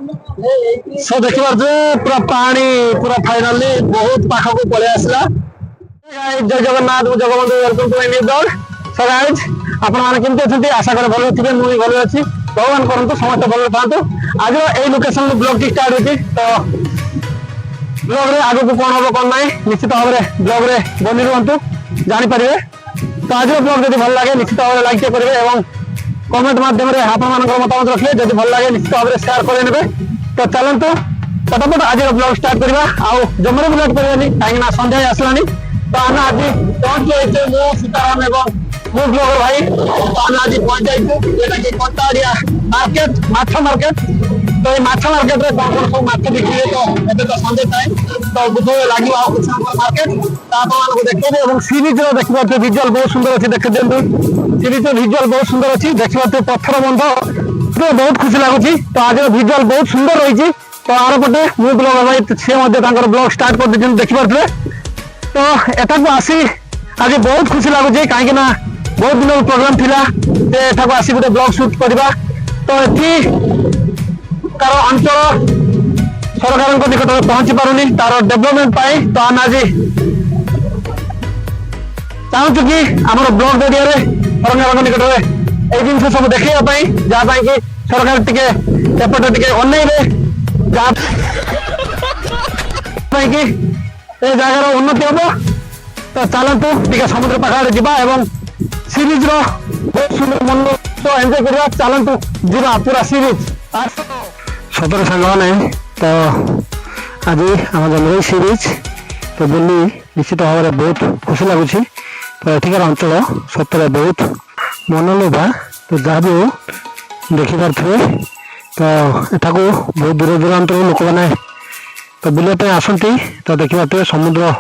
सो देखिए पूरा पानी पूरा फाइनाली बहुत पाख को पलि आसला। जय Jagannath Jagabandhu welcome to my new blog. So guys आपण माने केमते अछंती आशा करे भलो थिबे मु भी भलो अछि भगवान करंतु समस्त भलो थांतु। आज ए लोकेशन रे ब्लॉग की स्टार्ट होती तो ब्लॉग रे आगु को कोन होबो कोन नाही निश्चित भाव रे ब्लॉग रे बनि रहंतु जानि परिबे। तो आज ब्लॉग जदि भल लागे निश्चित भाव रे लाइक करिवे एवं कमेंट माध्यम रे आपण मानकर मतामत रखिए जदि भल लागे निश्चित भाव रे शेयर करे नेबे। तो चलंतु फटाफट आज ब्लॉग स्टार्ट करवा आउ जमरे भी लेट करवानी काहे ना संध्या आसलानी। तो आना आज पहुंच जाइते मो सीताराम एवं मो ब्लॉगर भाई तो आना आज पहुंच जाइते जेटा कि कंटाड़िया मार्केट माछ मार्केट। तो ये माछ मार्केट रे कोन सब माछ देखिए तो एते तो संडे टाइम तो बुझो लागि आउ कुछ मार्केट तो आप मान को देखिए एवं सीरीज रो देखबा तो विजुअल बहुत सुंदर अछि देख देंतु सीरीज रो विजुअल बहुत सुंदर अछि देखबा तो पत्थर बंध तो बहुत खुशी लागुची। तो आज विजुअल बहुत सुंदर रही। तो आर पटे मु ब्लॉग भाई से ब्लॉग स्टार्ट कर दे देखी पारे। तो एटा को आसी आज बहुत खुशी लगुच कहीं बहुत दिन प्रोग्राम थिला एटा को आसी गोटे ब्लॉग शूट करवा। तो ये तार अंचल सरकार निकट में पहुंची पारुनी तार डेवलपमेंट पाई। तो आम आज चाहूँ कि आम ब्लॉक जरिया सरकार निकट में ये जिन सब देखापी जहाँ कि सरकार टिके एपटे टिके अनैबे जगार उन्नति हम। तो चलतु टे समुद्र पाखे जा सीरीज बहुत सुंदर मन तो एंजॉय करवा। चलतु जा पूरा सीरीज सतर सांग मैंने। तो आज आम जमरे सीरीज तो बुली निश्चित भाव में बहुत खुशी लगुच। तो एठिकार अंचल सतरे बहुत मनलोभा। तो जहाँ भी देखिपे तो एटा को बहुत दूर दूरांतर लोक मैंने तो बुलापी आसती। तो देखिए समुद्र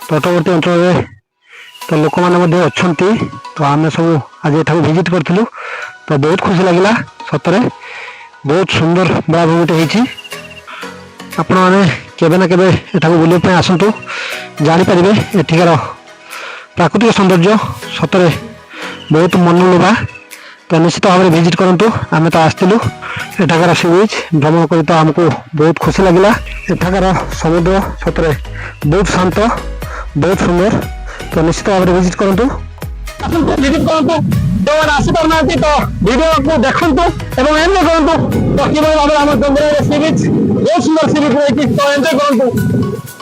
तटवर्ती अंचल तो लोक मैंने अच्छा। तो आम सब आज एटा विजिट करूँ तो बहुत खुशी लगे सतरे बहुत सुंदर बेलाभूमिटे आपण मैंने केवे ना केवे एटा को बुलापी आसतु जापारे एठिकार प्राकृतिक सौंदर्य सतरे बहुत मनलोभा। तो निश्चित भाव में विजिट करूँ आम तो आसलु एठाकार सी बीच भ्रमण कर तो आमको बहुत खुशी लगे। एठाकार समुद्र सतरे बहुत शांत बहुत सुंदर। तो निश्चित भाव में विजिट करूँ विजिट करूँ जो आसपार तो वीडियो को देखु एवं एंजॉय करूँ। तो कि भाव आम जंगल सी बीच बहुत सुंदर सी बीच रही तो एंजॉय करूँ।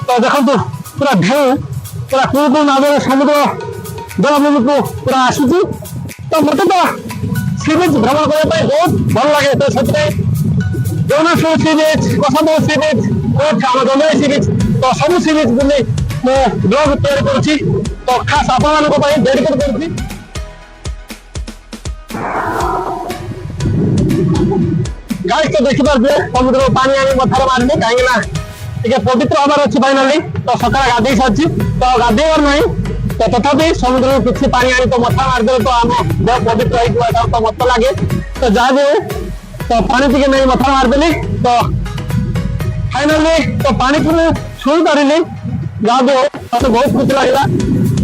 तो देखो पूरा ढेउ पूरा कू नाम समुद्र जलभूमि को पूरा आसूँ। तो मत तो सी बीच भ्रमण करने बहुत भल लगे। तो सब सी बीच कसम सी बीच जंगल सी बीच तो सब सी बीच बुले मो ब्लॉग तैयारी करुच्ची। तो खास आपण डेडिकेट करुच्ची। गाइस तो देखिपारे समुद्र पानी आनी मथार मारनी कहीं पवित्र हबार अच्छी फाइनाली। तो सका गाधे सारी तो गाधेबार ना तो तथापि समुद्र किसी पानी आनी तो मथा मारदे तो आम बहुत पवित्र तो मत लगे। तो जहाँ भी तो पानी टी नहीं मथा मारदेली तो फाइनाली तो पानी को छुई पारि जहाँ भी मत बहुत खुशी लगे।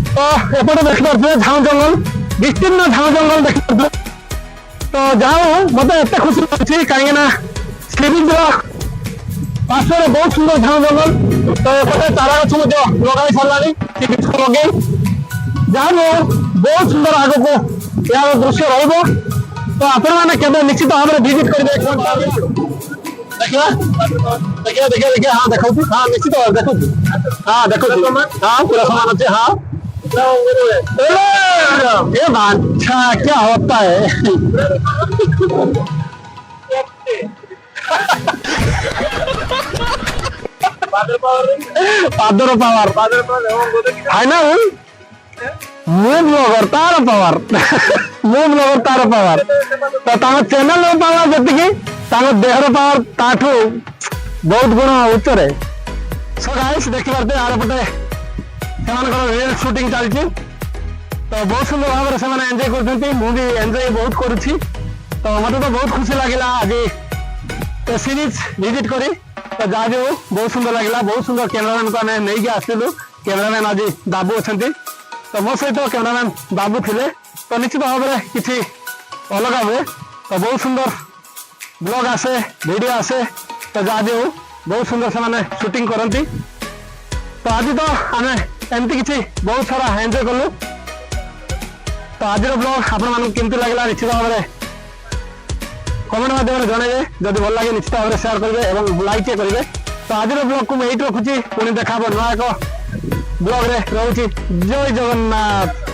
तो एपटे देखिपे झाऊ जंगल विस्तीर्ण झाऊ जंगल देखिपे। तो जहाँ मत एत खुशी लगे कहीं सी बीच पार्श्व बहुत सुंदर झाऊ जंगल। तो एपटे चारा गछ लगे सारा लगे जहाँ बहुत सुंदर आग को यार दृश्य रहा। तो आपने निश्चित भाव में विजिट करेंगे देखिए देखिए देखिए देखिए। हाँ देखो हाँ निश्चित भाव देखो हाँ देखो हाँ पूरा सामान अच्छे। हाँ ये अच्छा क्या होता है पादर पावर फाइनल मु ब्लॉगर तार पावर मु ब्लॉगर तार पावर। तो तार चैनल पावर जी देहर पावर ताठू बहुत गुण उच्चरे। सो गाइस देखि पारते आर पटे रील शूटिंग चलती। तो बहुत सुंदर भाव से एंजॉय करते मुझे एंजॉय बहुत करुच्ची। तो मत तो बहुत खुशी लगे आज तो सीरीज विजिट करी। तो जहाँ भी बहुत सुंदर लगे बहुत सुंदर कैमरामैन को आम नहीं आसलु कैमरामैन आज बाबू अच्छा। तो मो सहित कैमरामैन बाबू थे। तो निश्चित भाव में किसी अलग हुए। तो बहुत सुंदर ବ୍ଲଗ ଆସେ ଭିଡ଼ିଓ ଆସେ ତ ଯାହା ବି ହଉ ବହୁତ ସୁନ୍ଦର ସେମାନେ ସୁଟିଂ କରନ୍ତି। ତ ଆଜି ତ ଆମେ ଏମିତି କିଛି ବହୁତ ସାରା ଏନ୍ଜୟ କଲୁ। ତ ଆଜିର ବ୍ଲଗ ଆପଣମାନଙ୍କୁ କେମିତି ଲାଗିଲା ନିଶ୍ଚିତ ଭାବରେ କମେଣ୍ଟ ମାଧ୍ୟମରେ ଜଣାଇବେ। ଯଦି ଭଲ ଲାଗେ ନିଶ୍ଚିତ ଭାବରେ ସେୟାର କରିବେ ଏବଂ ଲାଇକ୍ କରିବେ। ତ ଆଜିର ବ୍ଲଗକୁ ମୁଁ ଏଇଠି ରଖୁଛି, ପୁଣି ଦେଖା ହବ ନୂଆ ଏକ ବ୍ଲଗରେ। ରହୁଛି, ଜୟ ଜଗନ୍ନାଥ।